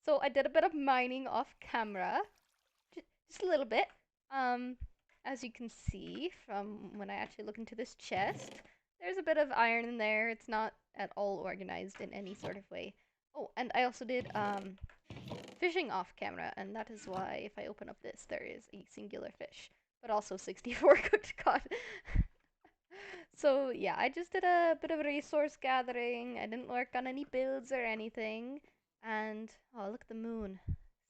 So I did a bit of mining off camera, just a little bit. As you can see from when I actually look into this chest, there's a bit of iron in there. It's not at all organized in any sort of way. Oh, and I also did fishing off camera, and that is why if I open up this, there is a singular fish, but also 64 cooked cod. So yeah, I just did a bit of resource gathering. I didn't work on any builds or anything. And oh, look at the moon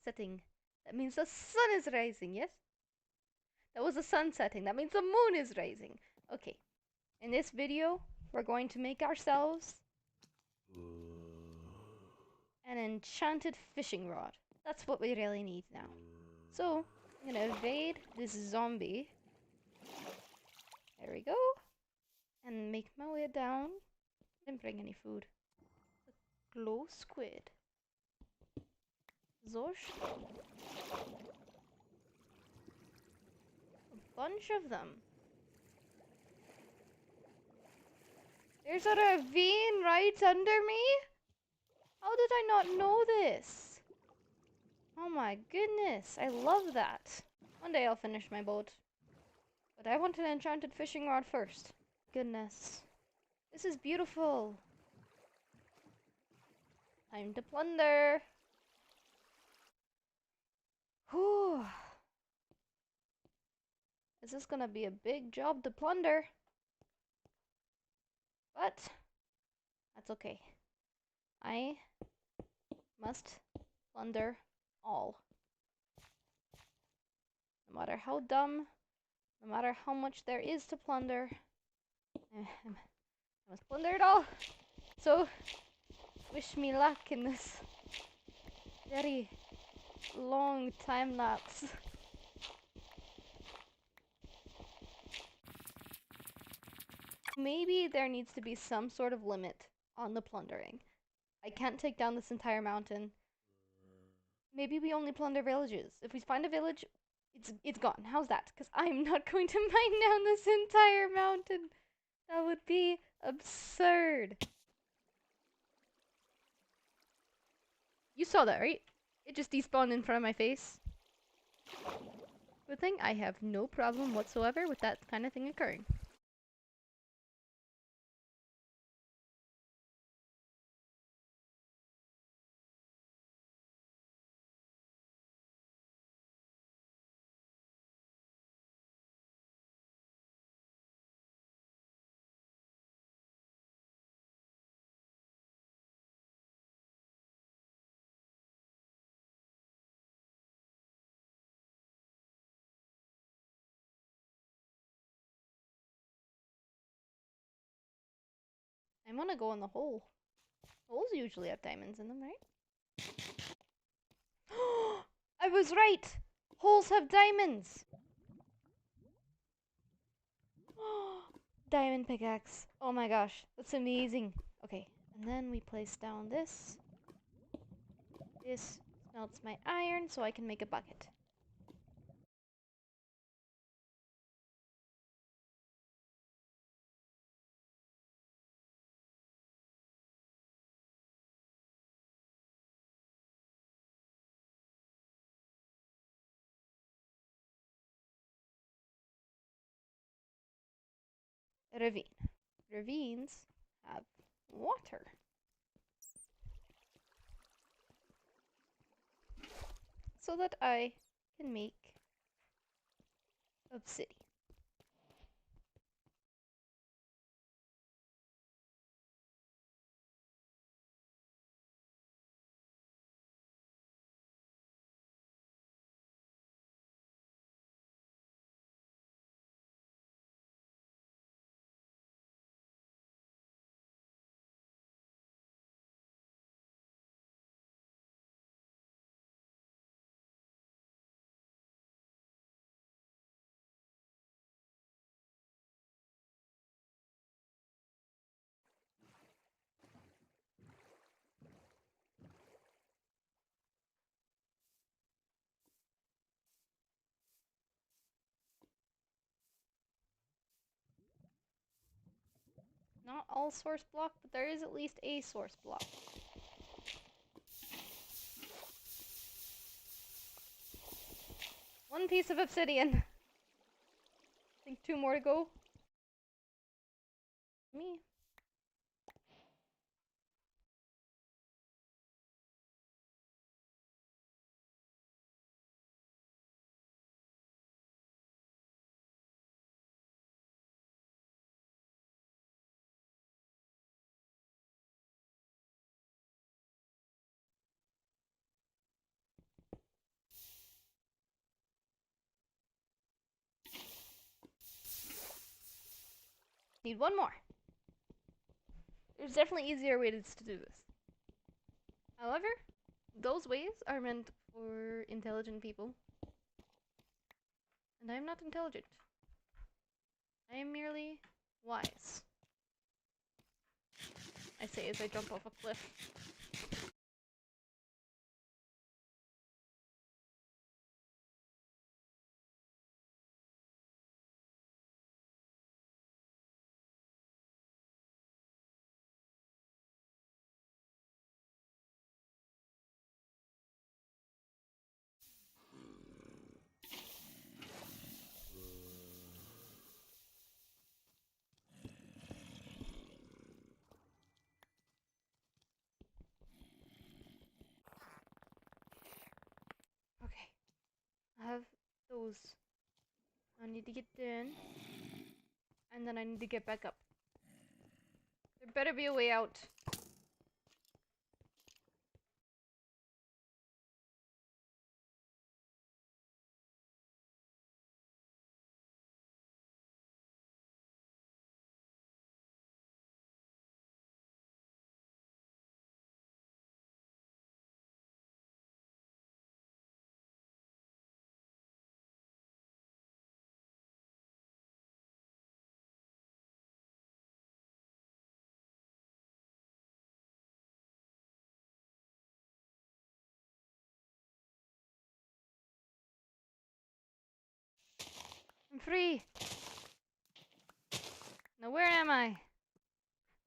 setting. That means the sun is rising, yes? That was the sun setting. That means the moon is rising. Okay. In this video, we're going to make ourselves an enchanted fishing rod. That's what we really need now. So, I'm gonna evade this zombie. There we go. And make my way down. Didn't bring any food. Glow squid. Zosh. A bunch of them. There's a ravine right under me? How did I not know this? Oh my goodness, I love that. One day I'll finish my boat. But I want an enchanted fishing rod first. Goodness. This is beautiful. Time to plunder. Whew. This is gonna be a big job to plunder. But that's okay. I must plunder all. No matter how dumb, no matter how much there is to plunder, I must plunder it all. So, wish me luck in this very long time lapse. Maybe there needs to be some sort of limit on the plundering. I can't take down this entire mountain. Maybe we only plunder villages. If we find a village, it's gone. How's that? Because I'm not going to mine down this entire mountain. That would be absurd. You saw that, right? It just despawned in front of my face. Good thing I have no problem whatsoever with that kind of thing occurring. I want to go in the hole. Holes usually have diamonds in them, right? I was right! Holes have diamonds! Diamond pickaxe. Oh my gosh, that's amazing. Okay, and then we place down this. This melts my iron so I can make a bucket. Ravine. Ravines have water. So that I can make obsidian. Not all source block, but there is at least a source block. piece of obsidian. I think 2 more to go. Me. Need 1 more. There's definitely easier ways to do this. However, those ways are meant for intelligent people. And I am not intelligent. I am merely wise. I say as I jump off a cliff. Okay. I have those. I need to get down. And then I need to get back up. There better be a way out. I'm free! Now where am I?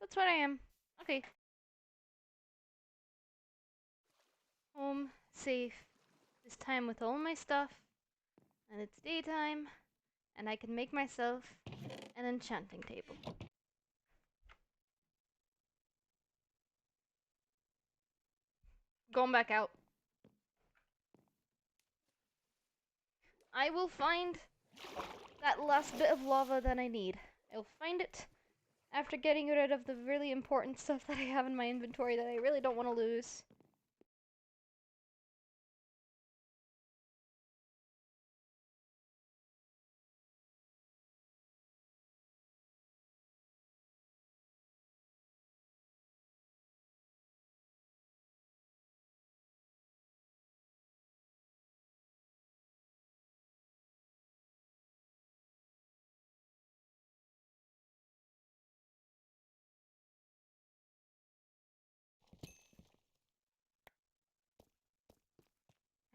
That's where I am. Okay. Home, safe. This time with all my stuff. And it's daytime. And I can make myself an enchanting table. Going back out. I will find that last bit of lava that I need. I'll find it after getting rid of the really important stuff that I have in my inventory that I really don't want to lose.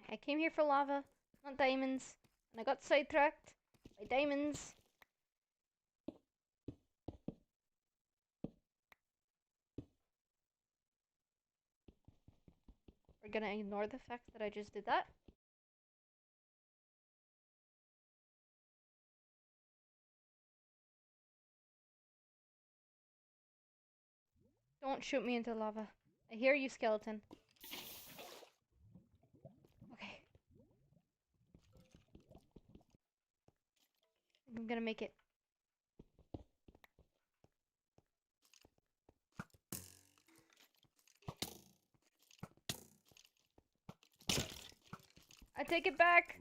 I came here for lava, not diamonds, and I got sidetracked by diamonds. We're gonna ignore the fact that I just did that. Don't shoot me into lava. I hear you, skeleton. Okay. I'm gonna make it. I take it back!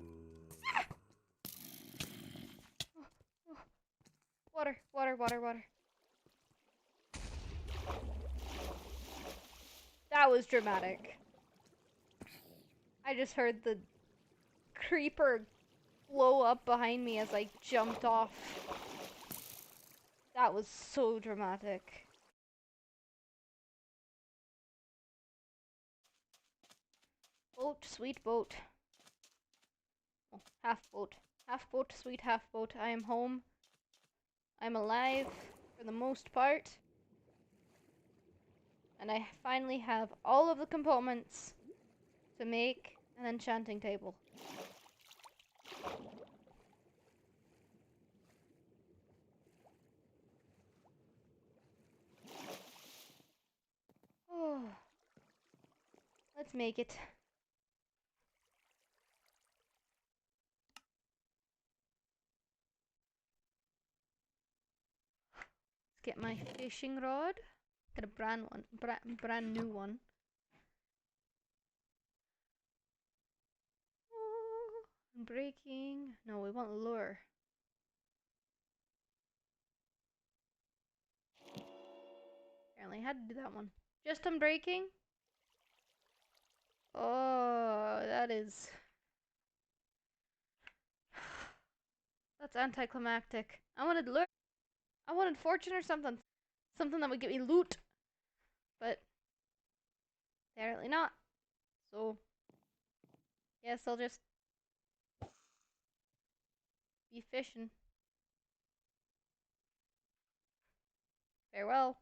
Water, water, water, water. That was dramatic. I just heard the creeper blow up behind me as I jumped off. That was so dramatic. Boat, sweet boat. Oh, half boat. Half boat, sweet half boat. I am home. I'm alive for the most part. And I finally have all of the components to make an enchanting table. Oh, let's make it. Let's get my fishing rod. Get a brand new one. Oh, breaking. No, we want lure. Apparently, I had to do that one. Just unbreaking. Oh, that is. That's anticlimactic. I wanted lure. I wanted fortune or something. Something that would get me loot. But apparently not. So, guess I'll just be fishing. Farewell.